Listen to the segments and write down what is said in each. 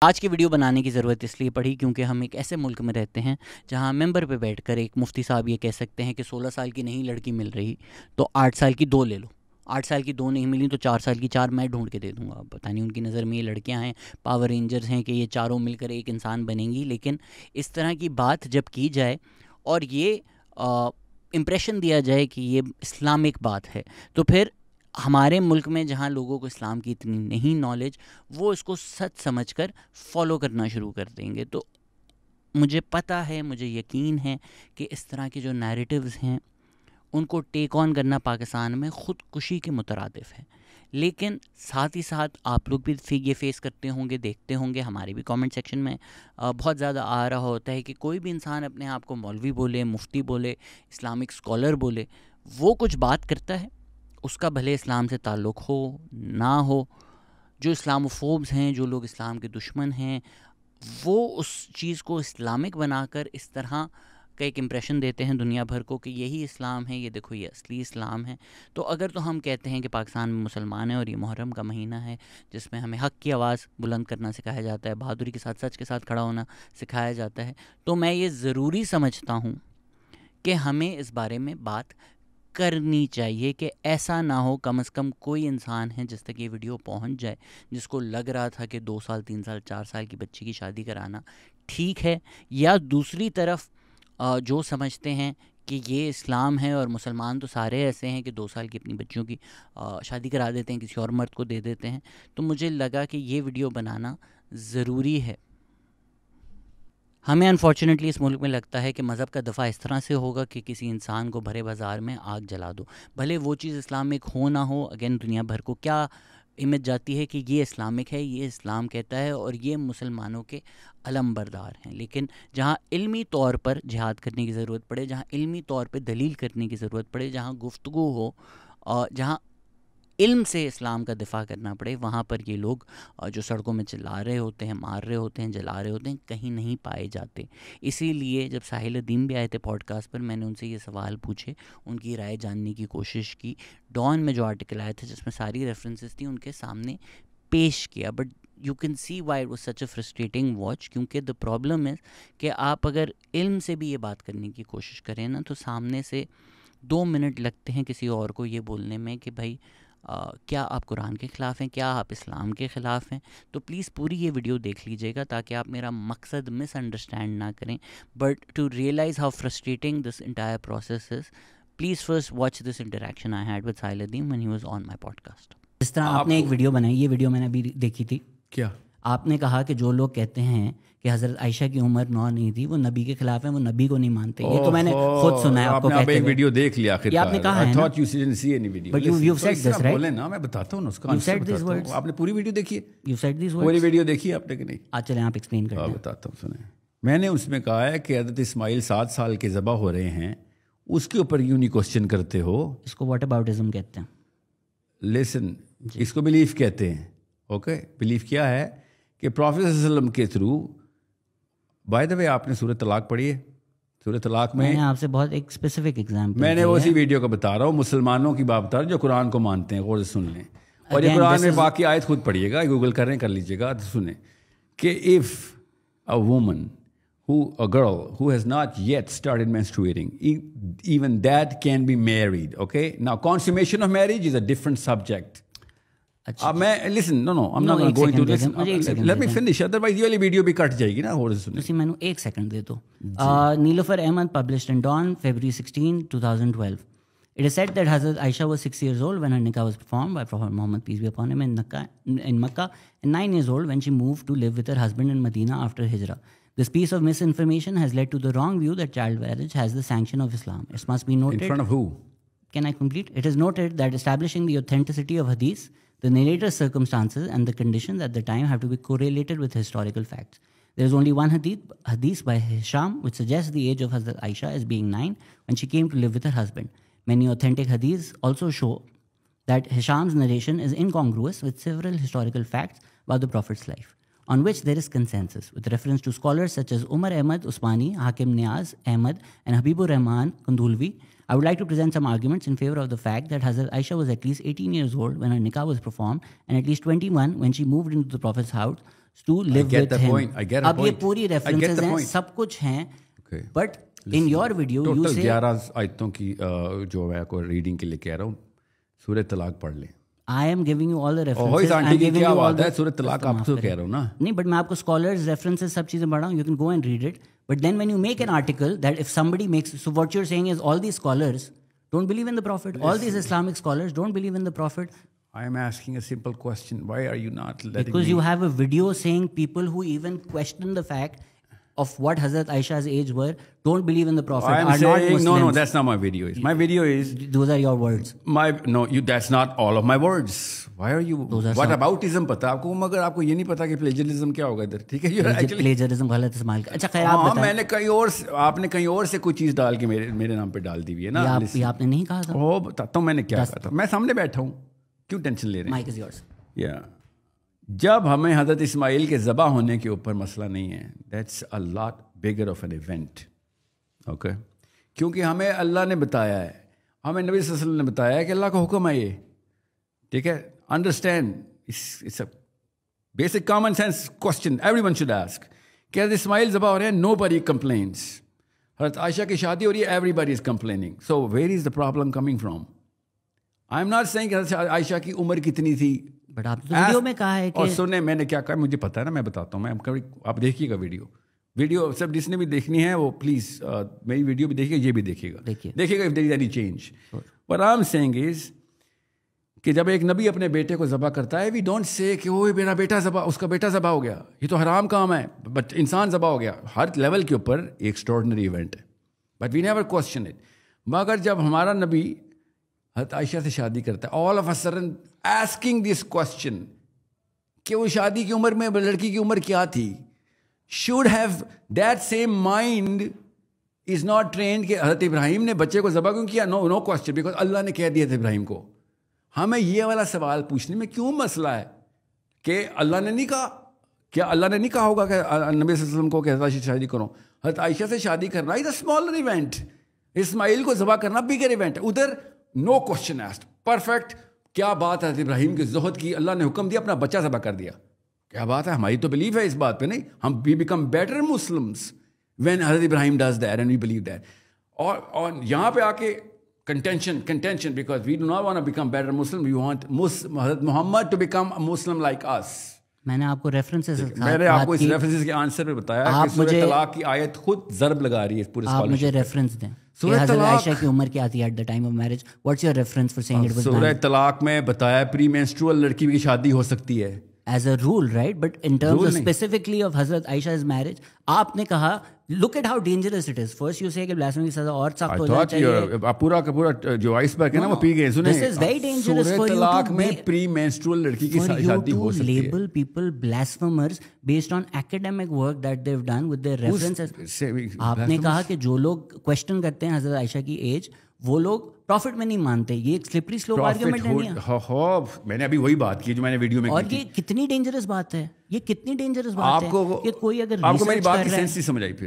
آج کی ویڈیو بنانے کی ضرورت اس لیے پڑی کیونکہ ہم ایک ایسے ملک میں رہتے ہیں جہاں ممبر پہ بیٹھ کر ایک مفتی صاحب یہ کہہ سکتے ہیں کہ 16 سال کی نہیں لڑکی مل رہی تو 8 سال کی 2 لے لو، 8 سال کی 2 نہیں ملی تو 4 سال کی 4 میں ڈھونڈ کے دے دوں گا. پتہ نہیں ان کی نظر میں یہ لڑکیاں ہیں، پاور رینجرز ہیں کہ یہ چاروں مل کر ایک انسان بنیں گی. لیکن اس طرح کی بات جب کی جائے اور یہ امپریشن دیا جائے کہ یہ اسلامک بات ہے تو پھر ہمارے ملک میں جہاں لوگوں کو اسلام کی اتنی نہیں نالج، وہ اس کو سچ سمجھ کر فالو کرنا شروع کر دیں گے. تو مجھے پتہ ہے، مجھے یقین ہے کہ اس طرح کے جو نیریٹیوز ہیں ان کو ٹیک آن کرنا پاکستان میں خودکشی کے مترادف ہے. لیکن ساتھ ہی ساتھ آپ لوگ بھی یہ فیس کرتے ہوں گے، دیکھتے ہوں گے، ہمارے بھی کامنٹ سیکشن میں بہت زیادہ آ رہا ہوتا ہے کہ کوئی بھی انسان اپنے آپ کو مولوی بولے، مفتی بولے، اسلامک اسکالر بولے، وہ کچھ بات کرتا ہے، اس کا بھلے اسلام سے تعلق ہو نہ ہو. جو اسلاموفوبز ہیں، جو لوگ اسلام کے دشمن ہیں، وہ اس چیز کو اسلامک بنا کر اس طرح کا ایک امپریشن دیتے ہیں دنیا بھر کو کہ یہی اسلام ہے، یہ دیکھو یہ اصلی اسلام ہے. تو اگر تو ہم کہتے ہیں کہ پاکستان میں مسلمان ہیں اور یہ محرم کا مہینہ ہے جس میں ہمیں حق کی آواز بلند کرنا سکھایا جاتا ہے، بہادری کے ساتھ سچ کے ساتھ کھڑا ہونا سکھایا جاتا ہے، تو میں یہ ضروری سمجھتا ہوں کہ ہمیں اس بارے میں بات کرنی چاہیے کہ ایسا نہ ہو کم از کم کوئی انسان ہے جس تک یہ ویڈیو پہنچ جائے جس کو لگ رہا تھا کہ 2 سال 3 سال 4 سال کی بچی کی شادی کرانا ٹھیک ہے، یا دوسری طرف جو سمجھتے ہیں کہ یہ اسلام ہے اور مسلمان تو سارے ایسے ہیں کہ 2 سال کی اپنی بچیوں کی شادی کرا دیتے ہیں، کسی اور مرد کو دے دیتے ہیں. تو مجھے لگا کہ یہ ویڈیو بنانا ضروری ہے. ہمیں انفارچونیٹلی اس ملک میں لگتا ہے کہ مذہب کا دفاع اس طرح سے ہوگا کہ کسی انسان کو بھرے بازار میں آگ جلا دو، بھلے وہ چیز اسلامک ہو نہ ہو. اگین دنیا بھر کو کیا امیج جاتی ہے کہ یہ اسلامک ہے، یہ اسلام کہتا ہے اور یہ مسلمانوں کے علم بردار ہیں. لیکن جہاں علمی طور پر جہاد کرنے کی ضرورت پڑے، جہاں علمی طور پہ دلیل کرنے کی ضرورت پڑے، جہاں گفتگو ہو، جہاں علم سے اسلام کا دفاع کرنا پڑے، وہاں پر یہ لوگ جو سڑکوں میں چلا رہے ہوتے ہیں، مار رہے ہوتے ہیں، جلا رہے ہوتے ہیں، کہیں نہیں پائے جاتے. اسی لیے جب ساحل الدین بھی آئے تھے پوڈ کاسٹ پر، میں نے ان سے یہ سوال پوچھے، ان کی رائے جاننے کی کوشش کی. ڈان میں جو آرٹیکل آیا تھا جس میں ساری ریفرنسز تھیں ان کے سامنے پیش کیا. But you can see why it was such a frustrating watch, کیونکہ دا پرابلم از کہ آپ اگر علم سے بھی یہ بات کرنے کی کوشش کریں نا تو سامنے سے 2 منٹ لگتے ہیں کسی اور کو یہ بولنے میں کہ بھائی کیا آپ قرآن کے خلاف ہیں، کیا آپ اسلام کے خلاف ہیں. تو پلیز پوری یہ ویڈیو دیکھ لیجئے گا تاکہ آپ میرا مقصد مس انڈرسٹینڈ نہ کریں. But to realize how frustrating this entire process is, please first watch this interaction I had with Sahil Uddin when he was on my podcast. جس طرح آپ نے ایک ویڈیو بنائی، یہ ویڈیو میں نے ابھی دیکھی تھی. کیا آپ نے کہا کہ جو لوگ کہتے ہیں کہ حضرت عائشہ کی عمر 9 نہیں تھی، وہ نبی کے خلاف ہیں، وہ نبی کو نہیں مانتے. یہ تو میں نے خود سنا ہے آپ کو کہتے ہوئے. ویڈیو دیکھ لیا آخر یہ آپ نے کہا ہے نا. But you've said this, right? بولے نا، میں بتاتا ہوں اس کا. You said these words. آپ نے پوری ویڈیو دیکھی ہے؟ You said these words. پوری ویڈیو دیکھی ہے آپ نے کہ نہیں؟ آج چلیں آپ ایکسپلین کریں. بتاتا ہوں، سنیں. میں نے اس میں کہا ہے کہ حضرت اسماعیل 7 سال کے ذبح ہو رہے ہیں، اس کے اوپر یوں نہیں کوسچن کرتے ہو. اس کو واٹ اباؤٹزم کہتے ہیں. لیسن، اس کو بلیف کہتے ہیں. اوکے، بلیف کیا ہے کہ پروفیٹ صلی اللہ علیہ وسلم کے تھرو. بائی دا وے، آپ نے سورۃ طلاق پڑھی ہے؟ سورۃ طلاق میں آپ سے بہت ایک اسپیسیفک ایگزامپل میں نے اسی ویڈیو کا بتا رہا ہوں، مسلمانوں کی بات بتا رہا ہوں جو قرآن کو مانتے ہیں. غور سے سن لیں، اور یہ قرآن میں باقی آیت خود پڑھیے گا، گوگل کر لیجیے گا. سنیں کہ if a woman a girl who has not yet started menstruating, even that can be married. Okay, now consummation of marriage is a different subject. اب میں listen, no, I'm not going to listen. Let me finish, otherwise یہ والی video بھی کٹ جائے گی نا. تسی میں 1 سیکنڈ دے دو. Nilofar Ahmed published in Dawn, February 16, 2012. It is said that Hazrat Aisha was 6 years old when her nikah was performed by Prophet Muhammad, peace be upon him, in Makkah, and 9 years old when she moved to live with her husband in Medina after Hijrah. This piece of misinformation has led to the wrong view that child marriage has the sanction of Islam. It must be noted. In front of who? Can I complete? It is noted that establishing the authenticity of hadith, the narrator's circumstances and the conditions at the time have to be correlated with historical facts. There is only one hadith by Hisham which suggests the age of Hazrat Aisha as being 9 when she came to live with her husband. Many authentic hadiths also show that Hisham's narration is incongruous with several historical facts about the Prophet's life, on which there is consensus, with reference to scholars such as Umar Ahmad Usmani, Hakim Niaz Ahmad, and Habibur Rahman Kundulvi. I would like to present some arguments in favor of the fact that Hazrat Aisha was at least 18 years old when her nikah was performed, and at least 21 when she moved into the Prophet's house, to live with him. اب یہ پوری references ہیں, سب کچھ ہیں, but in your video you say 11 آیتوں کی جو میں کو ریڈنگ کے لیے کہہ رہا ہوں, سورہ طلاق پڑھ لیں. I am giving you all the references. I'm giving you all the سورہ طلاق آپ تو کہہ رہا ہوں نا. نہیں, بٹ میں آپ کو scholars references سب چیزیں پڑھا ہوں, you can go and read it. But then when you make an article that if somebody makes, so what you're saying is all these scholars don't believe in the Prophet. All these Islamic scholars don't believe in the Prophet. I am asking a simple question. Why are you not letting Because you have a video saying people who even question the fact of what Hazrat Aisha's age were don't believe in the Prophet, I am are saying, not Muslims. No, that's not my video. My video is... Those are your words. That's not all of my words. Why are you... What aboutism پتا آپ کو, مگر آپ کو یہ نہیں پتا کہ plagiarism کیا ہوگا ادھر, ٹھیک ہے. Plagiarism غلط استعمال کا. اچھا خیر آپ بتائیں. میں نے کہیں اور, آپ نے کہیں اور سے کوئی چیز ڈال کے میرے نام پہ ڈال دی ہوئی ہے نا. یہ آپ نے نہیں کہا تھا. وہ بتاتا ہوں میں نے کیا کہا تھا. میں سامنے بیٹھا ہوں, کیوں ٹینشن لے رہے ہیں. Mic is yours. جب ہمیں حضرت اسماعیل کے ذبح ہونے کے اوپر مسئلہ نہیں ہے, that's a lot bigger of an event. Okay, کیونکہ ہمیں اللہ نے بتایا ہے, ہمیں نبی صلی اللہ علیہ وسلم نے بتایا ہے کہ اللہ کا حکم ہے یہ, ٹھیک ہے. Understand, it's a basic common sense question everyone should ask کہ حضرت اسماعیل ذبح ہو رہے ہیں, نو بڈی کمپلینس. حضرت عائشہ کی شادی ہو رہی ہے, everybody is complaining. So where is the problem coming from? I am not seeing کہ حضرت عائشہ کی عمر کتنی تھی, بٹ آپ نے ویڈیو میں کہا ہے کہ, اور سنیں میں نے کیا کہا, مجھے پتا ہے نا, میں بتاتا ہوں. میں آپ دیکھیے گا ویڈیو سب جس نے بھی دیکھنی ہے وہ پلیز میری ویڈیو بھی دیکھیے, یہ بھی دیکھیے گا if there is any change. What I'm saying is کہ جب ایک نبی اپنے بیٹے کو ذبح کرتا ہے, we don't say کہ وہ میرا بیٹا ذبح, اس کا بیٹا ذبح ہو گیا, یہ تو حرام کام ہے, بٹ انسان ذبح ہو گیا. ہر لیول کے اوپر ایک ایکسٹراڈنری ایونٹ ہے, but we never question it. مگر جب ہمارا نبی حضرت عائشہ سے شادی کرتا ہے, all of a sudden asking this question کہ وہ شادی کی عمر میں لڑکی کی عمر کیا تھی, should have that same mind is not trained کہ حضرت ابراہیم نے بچے کو ذبح کیوں کیا. no question, because اللہ نے کہہ دیا تھا ابراہیم کو. ہمیں یہ والا سوال پوچھنے میں کیوں مسئلہ ہے کہ اللہ نے نہیں کہا, کیا اللہ نے نہیں کہا ہوگا کہ نبی صلی اللہ علیہ وسلم کو کہ حضرت عائشہ سے شادی کرو. حضرت عائشہ سے شادی کرنا از اے اسمالر ایونٹ, اسماعیل کو ذبح کرنا بگر ایونٹ. ادھر نو کوشچن آسکڈ, پرفیکٹ. کیا بات ہے, ابراہیم کے زہد کی, اللہ نے حکم دیا, اپنا بچہ ذبح کر دیا. کیا بات ہے, ہماری تو بلیو ہے اس بات پہ. نہیں, ہم we become better Muslims when Hazrat Ibrahim does that and we believe that. اور یہاں پہ آ کے contention because we do not want to become better Muslim, we want حضرت محمد to become a Muslim like us. میں نے آپ کو ریفرنسز, میں نے آپ کو اس ریفرنسز کے آنسر میں بتایا کہ سورہ طلاق کی آیت خود ضرب لگا رہی ہے پورے سوال. آپ مجھے ریفرنس دیں کہ حضرت عائشہ کی عمر کیا تھی at the time of marriage. What's your reference for saying it was 9؟ Surah طلاق میں بتایا پری مینسٹرول لڑکی کی شادی ہو سکتی ہے as a rule, right? But in terms of specifically of Hazrat Aisha's marriage, آپ نے کہا look at how dangerous it is. First you say کہ blasphemy کی سزا اور سخت ہو جانا چاہیے. پورا کا پورا جو آئس برگ ہے نا وہ پی گئے. سنیں, this is very dangerous for you طلاق میں پری مینسٹرول لڑکی کی شادی ہو سکتی ہے. label people blasphemers based on academic work that they've done with their references. آپ نے کہا کہ جو لوگ question کرتے ہیں حضرت عائشہ کی ایج, وہ لوگ پروفٹ میں نہیں مانتے. یہ ایک سلپری سلوپ آرگومنٹ ہے. میں نے ابھی وہی بات کی جو میں نے ویڈیو میں کی. اور یہ کتنی ڈینجرس بات ہے, یہ کتنی ڈینجرس بات ہے کہ کوئی اگر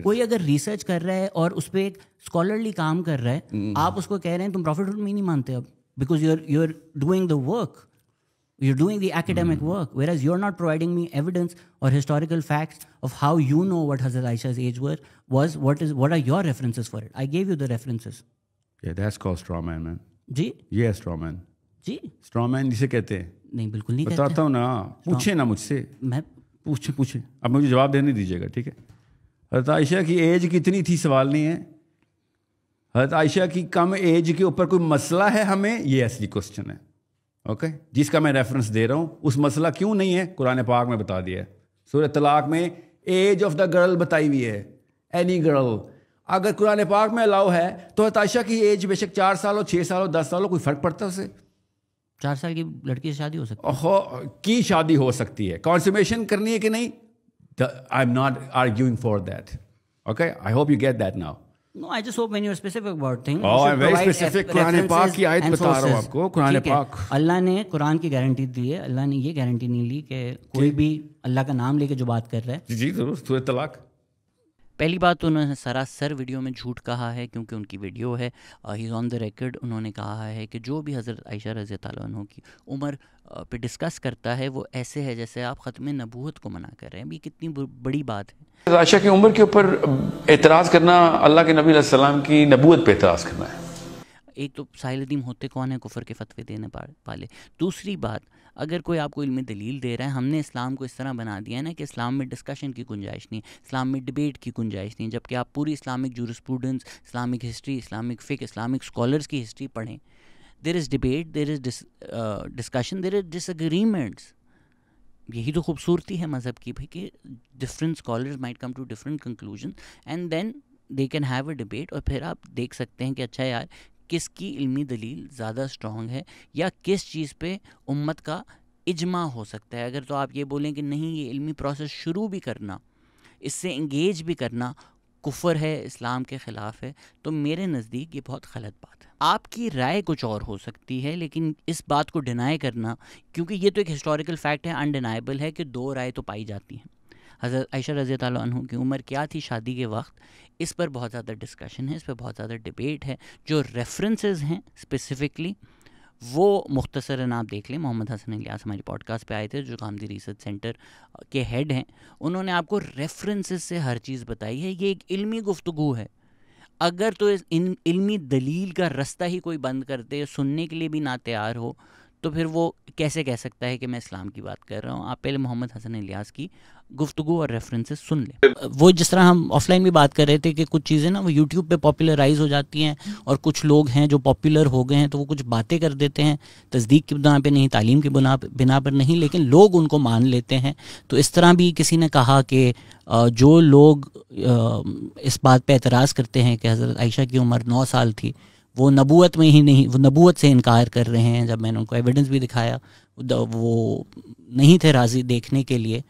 کوئی اگر ریسرچ کر رہا ہے اور اس پہ ایک اسکالرلی کام کر رہا ہے, آپ اس کو کہہ رہے ہیں تم پروفٹ میں نہیں مانتے اب, because you are doing the work, you're doing the academic work, whereas you're not providing me evidence or historical facts of how you know what Hazrat Aisha's age was. What are your references for it? I gave you the references. Yeah, that's called straw man, man. G, yeah, straw man. G, straw man جسے کہتے ہیں. نہیں, بالکل نہیں کہتے. بتاتا ہوں نا, پوچھیں نا مجھ سے, میں پوچھیں. اب مجھے جواب دینے دیجیے گا, ٹھیک ہے. حضرت عائشہ کی ایج کتنی تھی سوال نہیں ہے. حضرت عائشہ کی کم ایج کے اوپر کوئی مسئلہ ہے ہمیں, یہ اصلی کوشچن ہے. اوکے, جس کا میں ریفرنس دے رہا ہوں اس مسئلہ کیوں نہیں ہے قرآن پاک میں بتا دیا ہے. سورہ طلاق میں ایج آف دا گرل بتائی ہوئی ہے, اینی گرل. اگر قرآن پاک میں الاؤ ہے تو حضرت عائشہ کی ایج بے شک 4 سال ہو, 6 سال ہو, 10 سال ہو, کوئی فرق پڑتا ہے اسے؟ 4 سال کی لڑکی سے شادی ہو سکتی ہے, کی شادی ہو سکتی ہے, کانسومیشن کرنی ہے کہ نہیں. I am not arguing for that. Okay, I hope you get that now. No, I just hope when you're specific about things. Oh, I'm very specific. قرآن پاک کی آیت بتا رہا ہوں آپ کو. قرآن پاک, اللہ نے قرآن کی گارنٹی دی ہے, اللہ نے یہ گارنٹی نہیں لی کہ کوئی بھی اللہ کا نام لے کے جو بات کر رہا ہے. جی ضرور. سورہ طلاق پہلی بات تو انہوں نے سراسر ویڈیو میں جھوٹ کہا ہے، کیونکہ ان کی ویڈیو ہے، ہی از آن دا ریکارڈ. انہوں نے کہا ہے کہ جو بھی حضرت عائشہ رضی اللہ عنہ کی عمر پہ ڈسکس کرتا ہے وہ ایسے ہے جیسے آپ ختم نبوت کو منع کر رہے ہیں. یہ کتنی بڑی بات ہے. عائشہ کی عمر کے اوپر اعتراض کرنا اللہ کے نبی علیہ السلام کی نبوت پہ اعتراض کرنا ہے. ایک تو ساحل الدین ہوتے کون ہیں کفر کے فتوے دینے والے. دوسری بات، اگر کوئی آپ کو علمی دلیل دے رہا ہے، ہم نے اسلام کو اس طرح بنا دیا ہے نا کہ اسلام میں ڈسکشن کی گنجائش نہیں، اسلام میں ڈبیٹ کی گنجائش نہیں، جبکہ آپ پوری Islamic jurisprudence, Islamic history, Islamic فقہ، اسلامک اسکالرس کی ہسٹری پڑھیں. There is debate, there is discussion, there is disagreements. یہی تو خوبصورتی ہے مذہب کی بھائی کہ different scholars might come to different conclusion and then they can have a debate. اور پھر آپ دیکھ سکتے ہیں کہ اچھا یار کس کی علمی دلیل زیادہ اسٹرانگ ہے یا کس چیز پہ امت کا اجماع ہو سکتا ہے. اگر تو آپ یہ بولیں کہ نہیں یہ علمی پروسیس شروع بھی کرنا، اس سے انگیج بھی کرنا کفر ہے، اسلام کے خلاف ہے، تو میرے نزدیک یہ بہت غلط بات ہے. آپ کی رائے کچھ اور ہو سکتی ہے، لیکن اس بات کو ڈینائی کرنا، کیونکہ یہ تو ایک ہسٹوریکل فیکٹ ہے، انڈینائبل ہے کہ دو رائے تو پائی جاتی ہیں. حضرت عائشہ رضی اللہ عنہ کی عمر کیا تھی شادی کے وقت، اس پر بہت زیادہ ڈسکشن ہے، اس پر بہت زیادہ ڈبیٹ ہے. جو ریفرنسز ہیں اسپیسیفکلی وہ مختصراً آپ دیکھ لیں. محمد حسن الیاس ہماری پوڈ کاسٹ پہ آئے تھے جو گاندھی ریسرچ سینٹر کے ہیڈ ہیں، انہوں نے آپ کو ریفرنسز سے ہر چیز بتائی ہے. یہ ایک علمی گفتگو ہے. اگر تو ان علمی دلیل کا رستہ ہی کوئی بند کر دے، سننے کے لیے بھی نہ تیار ہو، تو پھر وہ کیسے کہہ سکتا ہے کہ میں اسلام کی بات کر رہا ہوں. آپ پہلے محمد حسن الیاس کی گفتگو اور ریفرنسز سن لیں. وہ جس طرح ہم آف لائن بھی بات کر رہے تھے کہ کچھ چیزیں نا وہ یوٹیوب پہ پاپولرائز ہو جاتی ہیں، اور کچھ لوگ ہیں جو پاپولر ہو گئے ہیں تو وہ کچھ باتیں کر دیتے ہیں تصدیق کی بنا پہ نہیں، تعلیم کی بنا پر نہیں، لیکن لوگ ان کو مان لیتے ہیں. تو اس طرح بھی کسی نے کہا کہ جو لوگ اس بات پہ اعتراض کرتے ہیں کہ حضرت عائشہ کی عمر 9 سال تھی، وہ نبوت میں ہی نہیں، وہ نبوت سے انکار کر رہے ہیں. جب میں نے ان کو ایویڈنس بھی دکھایا وہ نہیں تھے راضی دیکھنے کے لیے،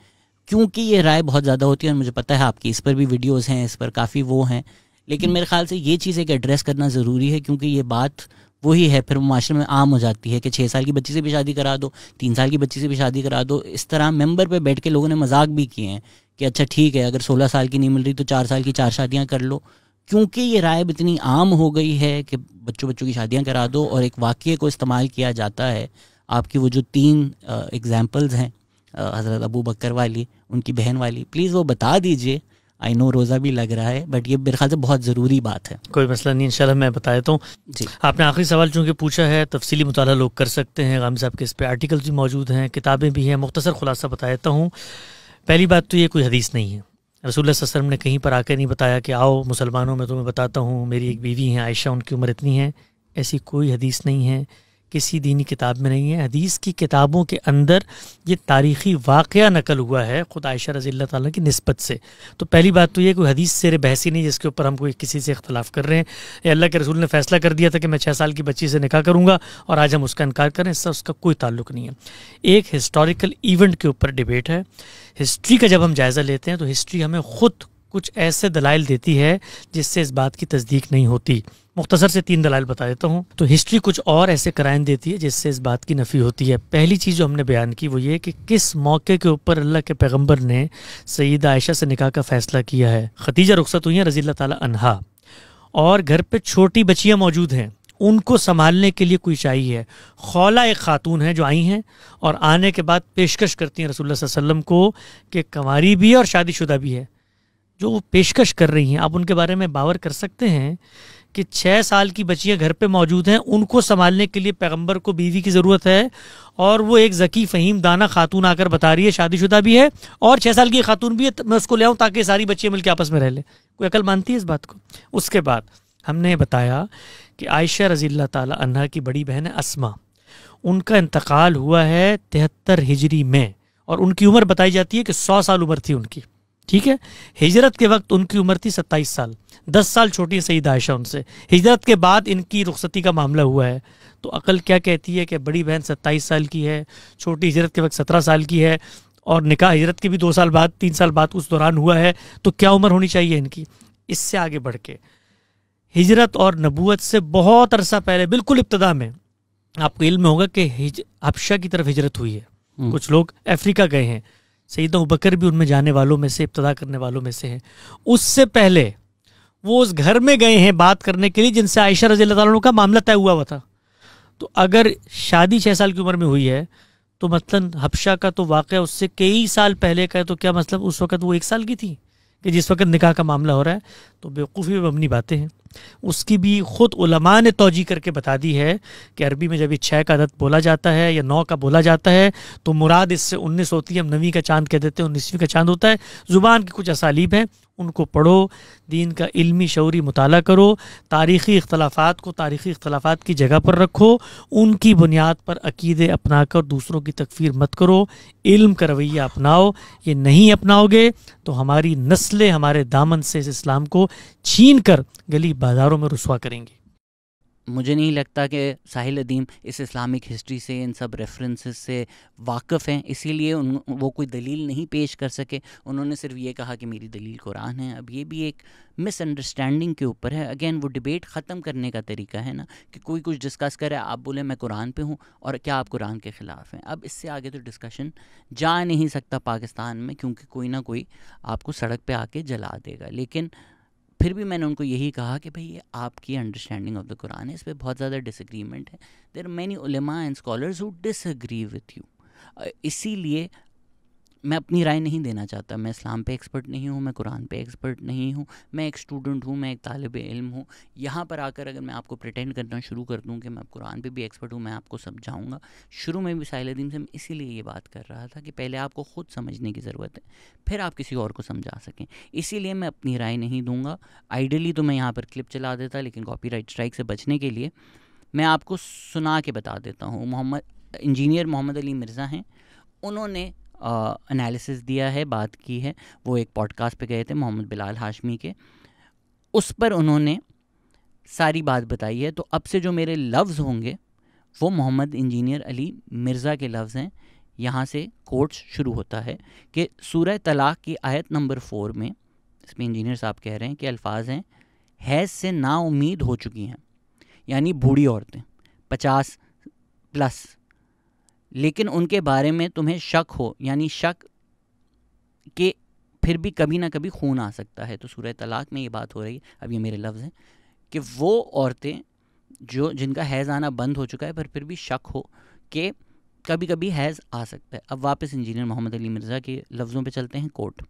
کیونکہ یہ رائے بہت زیادہ ہوتی ہے. اور مجھے پتہ ہے آپ کی اس پر بھی ویڈیوز ہیں، اس پر کافی وہ ہیں، لیکن میرے خیال سے یہ چیز ایک ایڈریس کرنا ضروری ہے، کیونکہ یہ بات وہی ہے پھر معاشرے میں عام ہو جاتی ہے کہ 6 سال کی بچی سے بھی شادی کرا دو، 3 سال کی بچی سے بھی شادی کرا دو. اس طرح ممبر پہ بیٹھ کے لوگوں نے مذاق بھی کیے ہیں کہ اچھا ٹھیک ہے اگر 16 سال کی نہیں مل رہی تو 4 سال کی 4 شادیاں کر لو. کیونکہ یہ رائے اتنی عام ہو گئی ہے کہ بچوں کی شادیاں کرا دو، اور ایک واقعے کو استعمال کیا جاتا ہے. آپ کی وہ جو 3 ایگزامپلز ہیں حضرت ابو بکر والی، ان کی بہن والی، پلیز وہ بتا دیجئے. آئی نو روزہ بھی لگ رہا ہے، بٹ یہ میرے خیال سے بہت ضروری بات ہے. کوئی مسئلہ نہیں، انشاءاللہ میں بتا دیتا ہوں. جی آپ نے آخری سوال چونکہ پوچھا ہے، تفصیلی مطالعہ لوگ کر سکتے ہیں، غام صاحب کے اس پہ آرٹیکلز بھی موجود ہیں، کتابیں بھی ہیں. مختصر خلاصہ بتا دیتا ہوں. پہلی بات تو یہ کوئی حدیث نہیں ہے. رسول اللہ صلی اللہ علیہ وسلم نے کہیں پر آ کے نہیں بتایا کہ آؤ مسلمانوں میں تمہیں بتاتا ہوں میری ایک بیوی ہیں عائشہ، ان کی عمر اتنی ہے. ایسی کوئی حدیث نہیں ہے، کسی دینی کتاب میں نہیں ہے. حدیث کی کتابوں کے اندر یہ تاریخی واقعہ نقل ہوا ہے خود عائشہ رضی اللہ تعالیٰ کی نسبت سے. تو پہلی بات تو یہ کوئی حدیث سے بحثی نہیں جس کے اوپر ہم کوئی کسی سے اختلاف کر رہے ہیں. یہ اللہ کے رسول نے فیصلہ کر دیا تھا کہ میں 6 سال کی بچی سے نکاح کروں گا اور آج ہم اس کا انکار کریں، اس سے اس کا کوئی تعلق نہیں ہے. ایک ہسٹوریکل ایونٹ کے اوپر ڈیبیٹ ہے. ہسٹری کا جب ہم جائزہ لیتے ہیں تو ہسٹری ہمیں خود کچھ ایسے دلائل دیتی ہے جس سے اس بات کی تصدیق نہیں ہوتی. مختصر سے 3 دلائل بتا دیتا ہوں. تو ہسٹری کچھ اور ایسے قرائن دیتی ہے جس سے اس بات کی نفی ہوتی ہے. پہلی چیز جو ہم نے بیان کی وہ یہ کہ کس موقع کے اوپر اللہ کے پیغمبر نے سیدہ عائشہ سے نکاح کا فیصلہ کیا ہے. خدیجہ رخصت ہوئی ہیں رضی اللہ تعالی عنہا، اور گھر پہ چھوٹی بچیاں موجود ہیں، ان کو سنبھالنے کے لیے کوئی چاہیے. خولہ ایک خاتون ہیں جو آئی ہیں اور آنے کے بعد پیشکش کرتی ہیں رسول اللہ صلی اللہ علیہ وسلم کو کہ کنواری بھی ہے اور شادی شدہ بھی ہے. جو وہ پیشکش کر رہی ہیں آپ ان کے بارے میں باور کر سکتے ہیں کہ 6 سال کی بچیاں گھر پہ موجود ہیں، ان کو سنبھالنے کے لیے پیغمبر کو بیوی کی ضرورت ہے، اور وہ ایک ذکی فہیم دانہ خاتون آ کر بتا رہی ہے شادی شدہ بھی ہے اور 6 سال کی خاتون بھی ہے، میں اس کو لے آؤں تاکہ ساری بچیاں مل کے آپس میں رہ لیں. کوئی عقل مانتی ہے اس بات کو؟ اس کے بعد ہم نے بتایا کہ عائشہ رضی اللہ تعالی عنہا کی بڑی بہن ہے اسما، ان کا انتقال ہوا ہے 73 ہجری میں، اور ان کی عمر بتائی جاتی ہے کہ 100 سال عمر تھی ان کی. ٹھیک ہے، ہجرت کے وقت ان کی عمر تھی 27 سال، 10 سال چھوٹی ہے سیدہ عائشہ ان سے. ہجرت کے بعد ان کی رخصتی کا معاملہ ہوا ہے. تو عقل کیا کہتی ہے کہ بڑی بہن 27 سال کی ہے، چھوٹی ہجرت کے وقت 17 سال کی ہے، اور نکاح ہجرت کے بھی 2 سال بعد 3 سال بعد اس دوران ہوا ہے. تو کیا عمر ہونی چاہیے ان کی؟ اس سے آگے بڑھ کے ہجرت اور نبوت سے بہت عرصہ پہلے بالکل ابتدا میں آپ کو علم ہوگا کہ حبشہ کی طرف ہجرت ہوئی ہے. کچھ لوگ افریقہ گئے ہیں. سیدنا ابوبکر بھی ان میں جانے والوں میں سے، ابتدا کرنے والوں میں سے ہیں. اس سے پہلے وہ اس گھر میں گئے ہیں بات کرنے کے لیے جن سے عائشہ رضی اللہ تعالیٰ عنہ کا معاملہ طے ہوا تھا. تو اگر شادی 6 سال کی عمر میں ہوئی ہے تو مثلاً حبشہ کا تو واقعہ اس سے کئی سال پہلے کا ہے، تو کیا مطلب اس وقت وہ 1 سال کی تھی کہ جس وقت نکاح کا معاملہ ہو رہا ہے؟ تو بیوقوفی پہ مبنی باتیں ہیں. اس کی بھی خود علماء نے توجیہ کر کے بتا دی ہے کہ عربی میں جب یہ 6 کا عدد بولا جاتا ہے یا 9 کا بولا جاتا ہے تو مراد اس سے 19 ہوتی ہے. ہم 9ویں کا چاند کہہ دیتے ہیں، 19ویں کا چاند ہوتا ہے. زبان کی کچھ اسالیب ہیں، ان کو پڑھو، دین کا علمی شعوری مطالعہ کرو، تاریخی اختلافات کو تاریخی اختلافات کی جگہ پر رکھو، ان کی بنیاد پر عقیدے اپنا کر دوسروں کی تکفیر مت کرو، علم کا رویہ اپناؤ. یہ نہیں اپناؤ گے تو ہماری نسلیں ہمارے دامن سے اس اسلام کو چھین کر گلی بازاروں میں رسوا کریں گے. مجھے نہیں لگتا کہ ساحل ادیم اس اسلامک ہسٹری سے، ان سب ریفرنسز سے واقف ہیں، اسی لیے وہ کوئی دلیل نہیں پیش کر سکے. انہوں نے صرف یہ کہا کہ میری دلیل قرآن ہے. اب یہ بھی ایک مس انڈرسٹینڈنگ کے اوپر ہے. اگین وہ ڈیبیٹ ختم کرنے کا طریقہ ہے نا، کہ کوئی کچھ ڈسکس کرے، آپ بولیں میں قرآن پہ ہوں اور کیا آپ قرآن کے خلاف ہیں. اب اس سے آگے تو ڈسکشن جا نہیں سکتا پاکستان میں، کیونکہ کوئی نہ کوئی آپ کو سڑک پہ آ کے جلا دے گا. لیکن پھر بھی میں نے ان کو یہی کہا کہ بھئی یہ آپ کی انڈرسٹینڈنگ آف دا قرآن ہے، اس پہ بہت زیادہ ڈس ایگریمنٹ ہے. دیر آر مینی علماء and scholars who disagree with you. اسی لیے میں اپنی رائے نہیں دینا چاہتا. میں اسلام پہ ایکسپرٹ نہیں ہوں، میں قرآن پہ ایکسپرٹ نہیں ہوں، میں ایک اسٹوڈنٹ ہوں، میں ایک طالب علم ہوں. یہاں پر آ کر اگر میں آپ کو پریٹینڈ کرنا شروع کر دوں کہ میں قرآن پہ بھی ایکسپرٹ ہوں، میں آپ کو سمجھاؤں گا. شروع میں بھی ساحل ادیم سے میں اسی لیے یہ بات کر رہا تھا کہ پہلے آپ کو خود سمجھنے کی ضرورت ہے، پھر آپ کسی اور کو سمجھا سکیں. اسی لیے میں اپنی رائے نہیں دوں گا. آئیڈیلی تو میں یہاں پر کلپ چلا دیتا، لیکن کاپی رائٹ اسٹرائک سے بچنے کے لیے میں آپ کو سنا کے بتا دیتا ہوں. انجینئر محمد علی مرزا ہیں، انہوں نے انالیسس دیا ہے، بات کی ہے. وہ ایک پوڈ کاسٹ پہ گئے تھے محمد بلال ہاشمی کے، اس پر انہوں نے ساری بات بتائی ہے. تو اب سے جو میرے لفظ ہوں گے وہ محمد انجینئر علی مرزا کے لفظ ہیں. یہاں سے کوٹ شروع ہوتا ہے کہ سورہ طلاق کی آیت نمبر 4 میں، اس میں انجینئر صاحب کہہ رہے ہیں کہ الفاظ ہیں حیض سے نا امید ہو چکی ہیں، یعنی بوڑھی عورتیں 50 پلس، لیکن ان کے بارے میں تمہیں شک ہو، یعنی شک کہ پھر بھی کبھی نہ کبھی خون آ سکتا ہے. تو سورہ طلاق میں یہ بات ہو رہی ہے، اب یہ میرے لفظ ہیں، کہ وہ عورتیں جن کا حیض آنا بند ہو چکا ہے پر پھر بھی شک ہو کہ کبھی کبھی حیض آ سکتا ہے. اب واپس انجینئر محمد علی مرزا کے لفظوں پہ چلتے ہیں. کوٹ،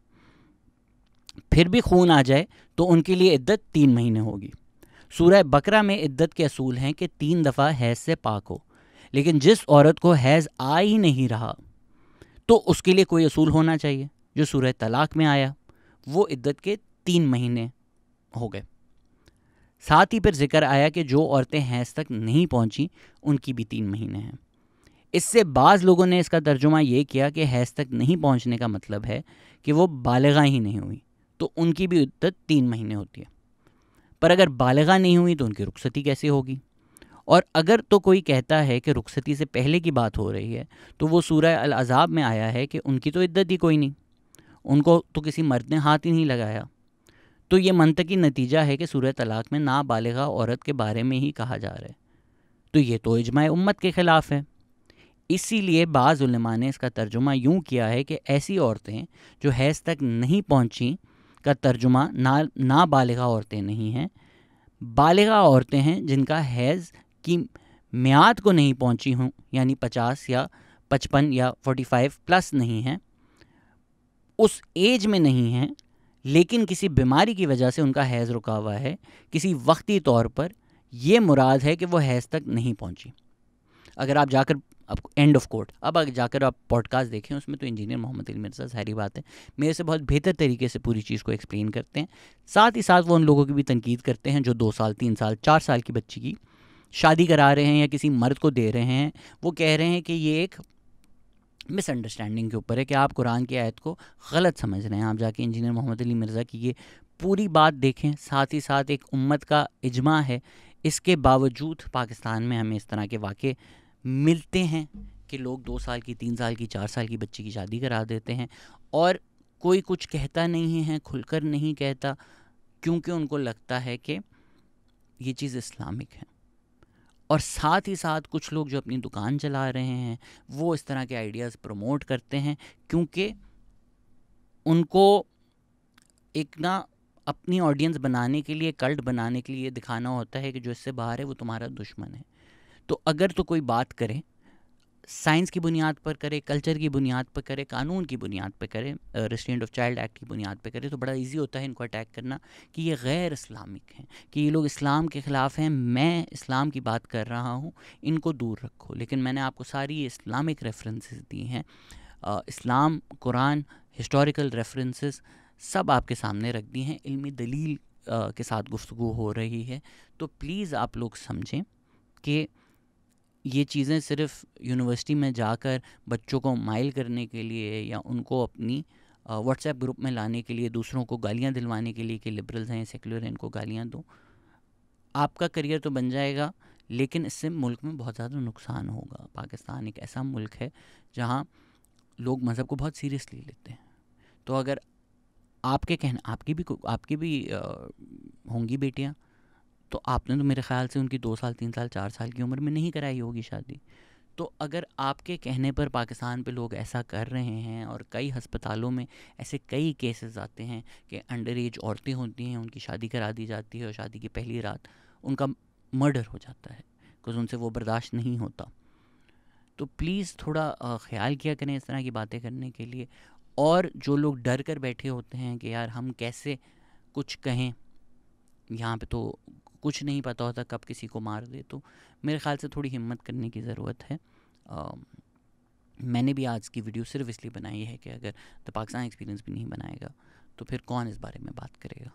پھر بھی خون آ جائے تو ان کے لیے عدت 3 مہینے ہوگی. سورہ بقرہ میں عدت کے اصول ہیں کہ 3 دفعہ حیض سے پاک ہو، لیکن جس عورت کو حیض آ ہی نہیں رہا تو اس کے لیے کوئی اصول ہونا چاہیے. جو سورہ طلاق میں آیا وہ عدت کے 3 مہینے ہو گئے. ساتھ ہی پھر ذکر آیا کہ جو عورتیں حیض تک نہیں پہنچی ان کی بھی 3 مہینے ہیں. اس سے بعض لوگوں نے اس کا ترجمہ یہ کیا کہ حیض تک نہیں پہنچنے کا مطلب ہے کہ وہ بالغہ ہی نہیں ہوئی تو ان کی بھی عدت 3 مہینے ہوتی ہے. پر اگر بالغہ نہیں ہوئی تو ان کی رخصتی کیسے ہوگی؟ اور اگر تو کوئی کہتا ہے کہ رخصتی سے پہلے کی بات ہو رہی ہے تو وہ سورہ العذاب میں آیا ہے کہ ان کی تو عدت ہی کوئی نہیں، ان کو تو کسی مرد نے ہاتھ ہی نہیں لگایا. تو یہ منطقی نتیجہ ہے کہ سورہ طلاق میں نابالغہ عورت کے بارے میں ہی کہا جا رہا ہے. تو یہ تو اجماع امت کے خلاف ہے. اسی لیے بعض علماء نے اس کا ترجمہ یوں کیا ہے کہ ایسی عورتیں جو حیض تک نہیں پہنچیں کا ترجمہ نابالغہ عورتیں نہیں ہیں، بالغہ عورتیں ہیں جن کا حیض کی میعاد کو نہیں پہنچی ہوں، یعنی 50 یا 55 یا 45 پلس نہیں ہیں، اس ایج میں نہیں ہیں، لیکن کسی بیماری کی وجہ سے ان کا حیض رکا ہوا ہے کسی وقتی طور پر. یہ مراد ہے کہ وہ حیض تک نہیں پہنچی. اگر آپ جا کر اب اینڈ آف کوٹ، اب اگر جا کر آپ پوڈ کاسٹ دیکھیں اس میں تو انجینئر محمد علی مرزا ظاہری بات ہے میرے سے بہت بہتر طریقے سے پوری چیز کو ایکسپلین کرتے ہیں. ساتھ ہی ساتھ وہ ان لوگوں کی بھی تنقید کرتے ہیں جو 2 سال 3 سال 4 سال کی بچی کی شادی کرا رہے ہیں یا کسی مرد کو دے رہے ہیں. وہ کہہ رہے ہیں کہ یہ ایک مس انڈرسٹینڈنگ کے اوپر ہے کہ آپ قرآن کی آیت کو غلط سمجھ رہے ہیں. آپ جا کے انجینئر محمد علی مرزا کی یہ پوری بات دیکھیں. ساتھ ہی ساتھ ایک امت کا اجماع ہے، اس کے باوجود پاکستان میں ہمیں اس طرح کے واقع ملتے ہیں کہ لوگ 2 سال کی 3 سال کی 4 سال کی بچی کی شادی کرا دیتے ہیں اور کوئی کچھ کہتا نہیں ہے، کھل کر نہیں کہتا، کیونکہ ان کو لگتا ہے کہ یہ چیز اسلامک ہے. اور ساتھ ہی ساتھ کچھ لوگ جو اپنی دکان چلا رہے ہیں وہ اس طرح کے آئیڈیاز پروموٹ کرتے ہیں کیونکہ ان کو ایک نا اپنی آڈینس بنانے کے لیے، کلٹ بنانے کے لیے یہ دکھانا ہوتا ہے کہ جو اس سے باہر ہے وہ تمہارا دشمن ہے. تو اگر تو کوئی بات کرے سائنس کی بنیاد پر کرے، کلچر کی بنیاد پر کرے، قانون کی بنیاد پہ کرے، ریسٹرینٹ آف چائلڈ ایکٹ کی بنیاد پہ کرے، تو بڑا ایزی ہوتا ہے ان کو اٹیک کرنا کہ یہ غیر اسلامک ہیں، کہ یہ لوگ اسلام کے خلاف ہیں. میں اسلام کی بات کر رہا ہوں، ان کو دور رکھو. لیکن میں نے آپ کو ساری اسلامک ریفرنسز دی ہیں، اسلام، قرآن، ہسٹوریکل ریفرنسز سب آپ کے سامنے رکھ دی ہیں، علمی دلیل کے ساتھ گفتگو ہو رہی ہے. تو پلیز آپ لوگ سمجھیں کہ یہ چیزیں صرف یونیورسٹی میں جا کر بچوں کو مائل کرنے کے لیے یا ان کو اپنی واٹس ایپ گروپ میں لانے کے لیے، دوسروں کو گالیاں دلوانے کے لیے کہ لبرلز ہیں، سیکولر ہیں، ان کو گالیاں دو. آپ کا کریئر تو بن جائے گا لیکن اس سے ملک میں بہت زیادہ نقصان ہوگا. پاکستان ایک ایسا ملک ہے جہاں لوگ مذہب کو بہت سیریسلی لیتے ہیں. تو اگر آپ کے کہنا، آپ کی بھی ہوں گی بیٹیاں، تو آپ نے تو میرے خیال سے ان کی 2 سال 3 سال 4 سال کی عمر میں نہیں کرائی ہوگی شادی. تو اگر آپ کے کہنے پر پاکستان پہ لوگ ایسا کر رہے ہیں، اور کئی ہسپتالوں میں ایسے کئی کیسز آتے ہیں کہ انڈر ایج عورتیں ہوتی ہیں، ان کی شادی کرا دی جاتی ہے اور شادی کی پہلی رات ان کا مرڈر ہو جاتا ہے بیکاز ان سے وہ برداشت نہیں ہوتا. تو پلیز تھوڑا خیال کیا کریں اس طرح کی باتیں کرنے کے لیے. اور جو لوگ ڈر کر بیٹھے ہوتے ہیں کہ یار ہم کیسے کچھ کہیں، یہاں پہ تو کچھ نہیں پتہ ہوتا کب کسی کو مار دے، تو میرے خیال سے تھوڑی ہمت کرنے کی ضرورت ہے. میں نے بھی آج کی ویڈیو صرف اس لیے بنائی ہے کہ اگر دا پاکستان ایکسپیرینس بھی نہیں بنائے گا تو پھر کون اس بارے میں بات کرے گا.